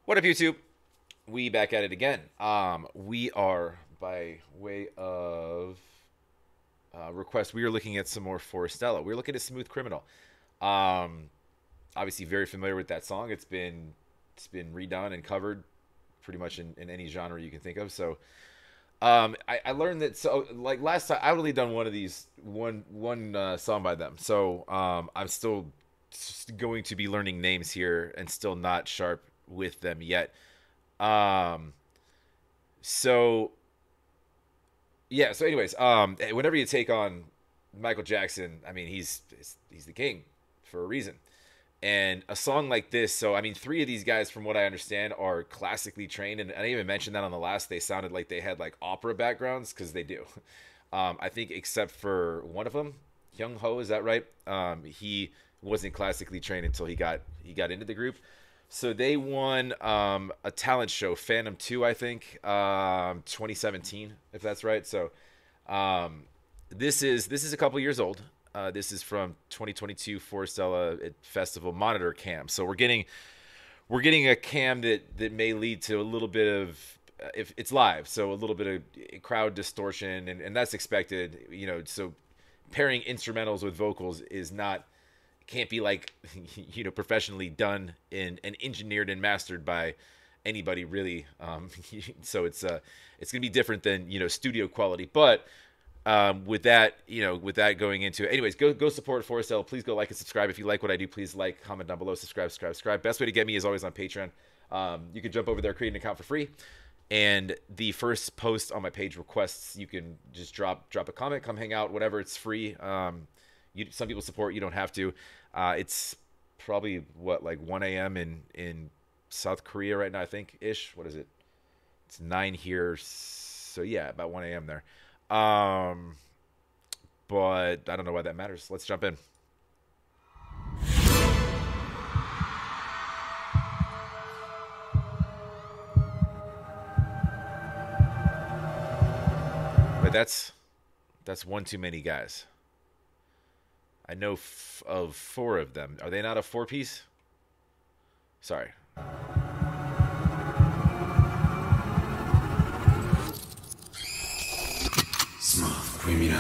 What up, YouTube? We back at it again. We are by way of request. We are looking at some more Forestella. We're looking at Smooth Criminal. Um, Obviously, very familiar with that song. It's been redone and covered pretty much in any genre you can think of. So I learned that. So like last time, I've only done one of these one song by them. So I'm still going to be learning names here and still not sharp with them yet. Um, so yeah. So anyways, whenever you take on Michael Jackson, I mean he's the king for a reason. And a song like this, so I mean, three of these guys, from what I understand, are classically trained, and I even mentioned that on the last. They sounded like they had like opera backgrounds because they do. I think except for one of them, Young Ho, is that right? He wasn't classically trained until he got into the group. So they won a talent show, Phantom 2, I think, 2017, if that's right. So um, this is a couple years old. This is from 2022 Forestella Festival Monitor Cam. So we're getting a cam that may lead to a little bit of, if it's live, so a little bit of crowd distortion, and that's expected. So pairing instrumentals with vocals is not, can't be like professionally done and engineered and mastered by anybody really. So it's gonna be different than studio quality. But with that going into it, anyways, go support Forestell. Please go like and subscribe if you like what I do. Please like, comment down below, subscribe. Best way to get me is always on Patreon. You can jump over there, create an account for free, and the first post on my page requests, you can just drop a comment, come hang out, whatever. It's free. Some people support, you don't have to. It's probably what, like 1 a.m. in South Korea right now, I think, ish. What is it? It's 9 here, so yeah, about 1 a.m. there. But I don't know why that matters. Let's jump in. But that's one too many guys. I know of four of them. Are they not a four-piece? Sorry. Smooth criminal.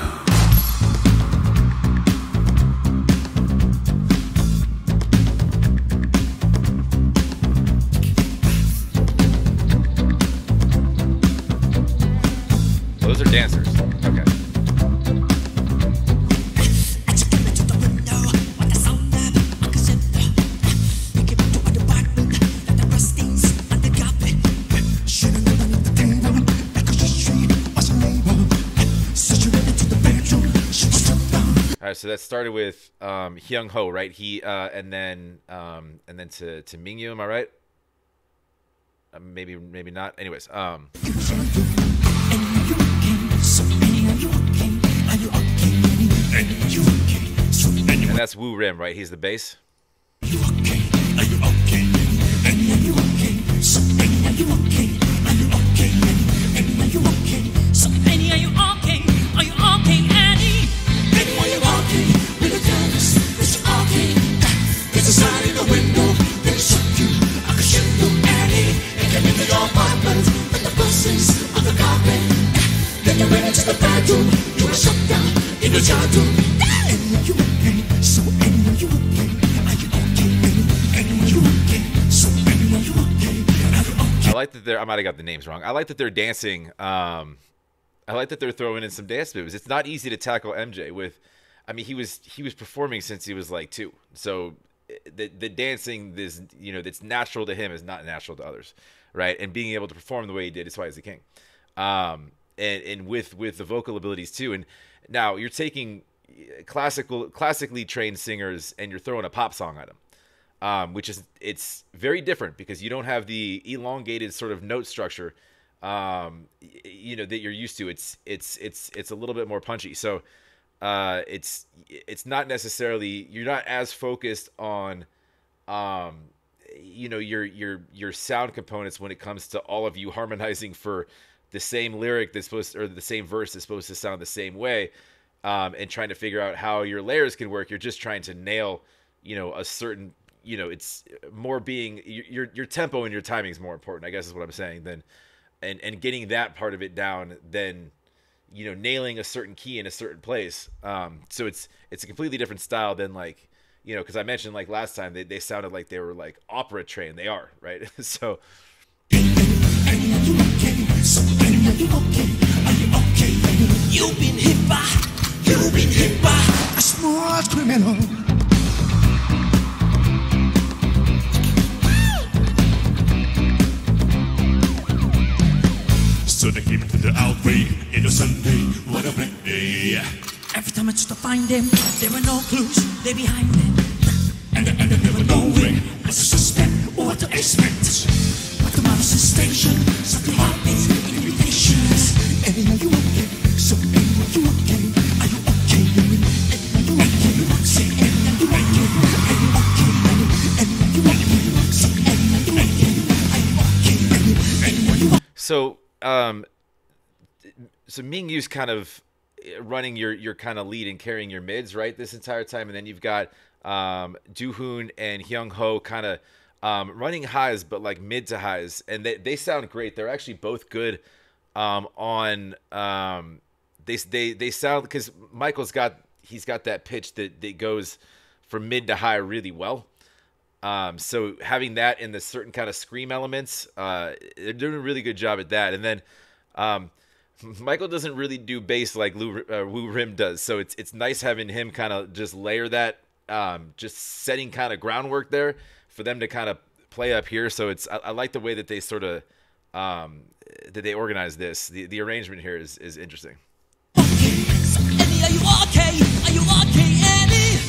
Those are dancers. Okay. All right, so that started with Hyung Ho, right? He and then to Mingyu, am I right? Maybe not. Anyways, and that's Woo Rim, right? He's the bass. I like that I might have got the names wrong. I like that they're dancing. I like that they're throwing in some dance moves. It's not easy to tackle MJ with. I mean, he was performing since he was like 2. So the dancing, this that's natural to him is not natural to others, right? And being able to perform the way he did is why he's the king. And with the vocal abilities too. And now you're taking classically trained singers and you're throwing a pop song at them. Which is, it's very different because you don't have the elongated sort of note structure, that you're used to. It's a little bit more punchy. So, it's not necessarily, you're not as focused on, your sound components when it comes to all of you harmonizing for the same lyric that's supposed, or the same verse that's supposed to sound the same way, and trying to figure out how your layers can work. You're just trying to nail, a certain you know, it's more being your tempo and your timing is more important, I guess is what I'm saying, than and getting that part of it down than you know nailing a certain key in a certain place. So it's a completely different style than like you know because I mentioned like last time they sounded like they were like opera trained. They are right. So You've been hit by, you've been hit by a smart criminal. So they came to the outbreak in a Sunday. What a great day. Every time I try to find them, there were no clues, they behind them. And they never knowing what to suspect or what to expect. But the mouse station, something heartbeats, invitations. And are you okay? So are you okay? Are you okay? Are you okay? Say, are you okay? Are you okay? And are you okay? Say, are you okay? Are you okay? And are you okay? So Ming Yu's kind of running your kind of lead and carrying your mids right this entire time, and then you've got Do-hoon and Hyung Ho kind of running highs, but like mid to highs, and they sound great. They're actually both good on they sound because Michael's got that pitch that goes from mid to high really well. So having that in the certain kind of scream elements, they're doing a really good job at that. And then Michael doesn't really do bass like Woo Rim does, so it's nice having him kind of just layer that, just setting kind of groundwork there for them to kind of play up here. So I like the way that they sort of that they organize this. The arrangement here is interesting. Eddie, are you okay? Are you okay, Eddie?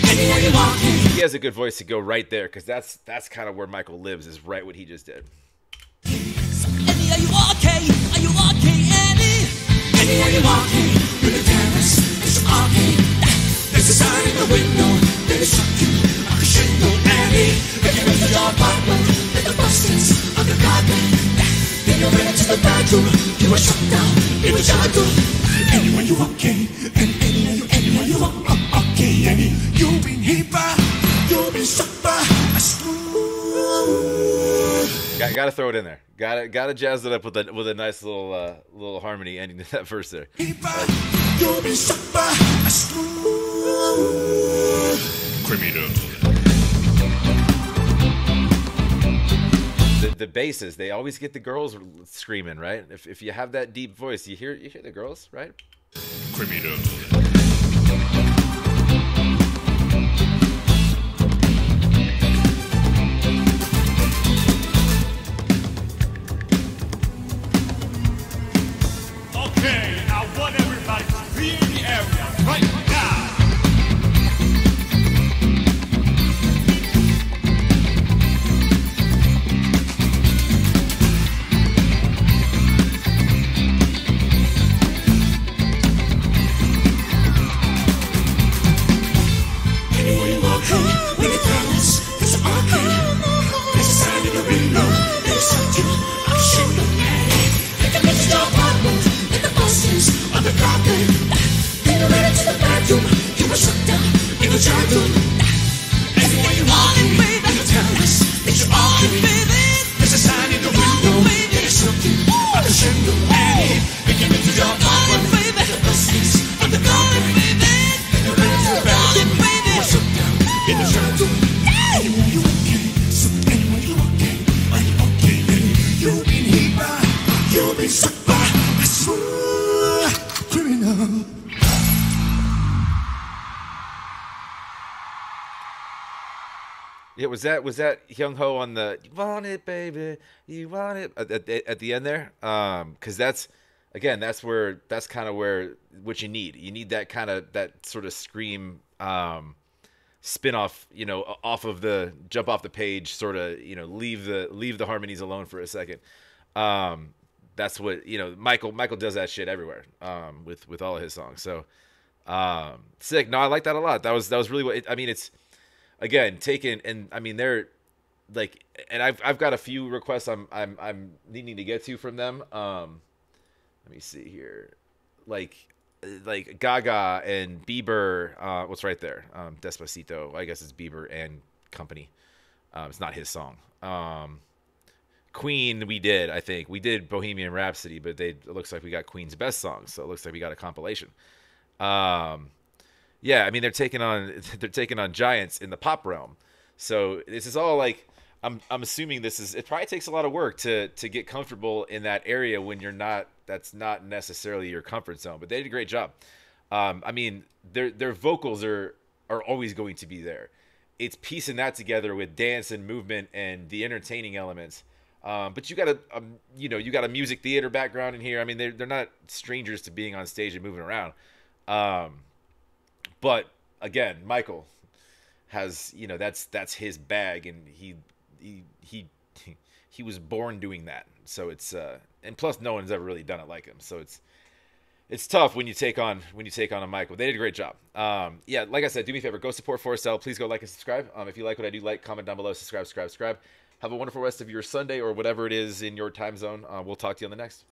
Eddie, are you okay? He has a good voice to go right there because that's kind of where Michael lives, is right what he just did. Eddie, are you okay? Are you okay, Eddie? Eddie, are you okay? With the terrace, it's okay. There's a sign in the window that is something I can show Eddie. If you into your apartment, let the buses on the carpet. Then you ran into the bedroom, you were shut down, it was your room. Eddie, are you okay? And Eddie, are you okay? Eddie, you've been hit by, you've been struck by a Got to throw it in there. Got to jazz it up with a nice little harmony ending to that verse there. You've been struck by a criminal. The basses, they always get the girls screaming, right? If you have that deep voice, you hear the girls, right? Criminal. Okay, I want everybody to be in the area right now. Anyway, you okay? When it comes, it's okay. There's a sign in the window. There's something I can show you. If you miss your apartment, let the buses on the carpet. Then you ran into the bedroom. You were shut down in the child room. Anyway, you okay? Baby, you tell us that you're okay, baby. There's a sign in the window. There's something I can show you. If you miss your apartment, let the buses on the carpet. Then you ran into the bedroom. You were shut down in the child room. Anyway, you okay? So anyway, you okay? Are you okay, baby? You've been hit by, you've been struck by a smooth criminal. Yeah, was that Hyung Ho on the "You Want It, Baby, You Want It" at the end there? Because that's kind of where what you need. You need that kind of that sort of scream spin off, you know, off of the jump off the page, sort of, you know, leave the harmonies alone for a second. That's what, you know, Michael does that shit everywhere with all of his songs. So sick. No, I like that a lot. That was really what I mean. It's again taken, and I mean they're like, and I've got a few requests I'm needing to get to from them. Let me see here, like Gaga and Bieber. What's right there? Despacito. I guess it's Bieber and company. It's not his song. Queen, we did. I think we did Bohemian Rhapsody, but it looks like we got Queen's best songs, so it looks like we got a compilation. Um, yeah, I mean they're taking on giants in the pop realm. So this is all like I'm assuming this is it probably takes a lot of work to get comfortable in that area when you're not that's not necessarily your comfort zone. But they did a great job. I mean their vocals are always going to be there. It's piecing that together with dance and movement and the entertaining elements. But you got a you got a music theater background in here. I mean they're not strangers to being on stage and moving around. Um, but again, Michael has that's his bag, and he he was born doing that. So it's and plus no one's ever really done it like him. So it's tough when you take on a Michael. They did a great job. Yeah, like I said, do me a favor, go support Forestell. Please go like and subscribe. If you like what I do, like, comment down below, subscribe. Have a wonderful rest of your Sunday or whatever it is in your time zone. We'll talk to you on the next.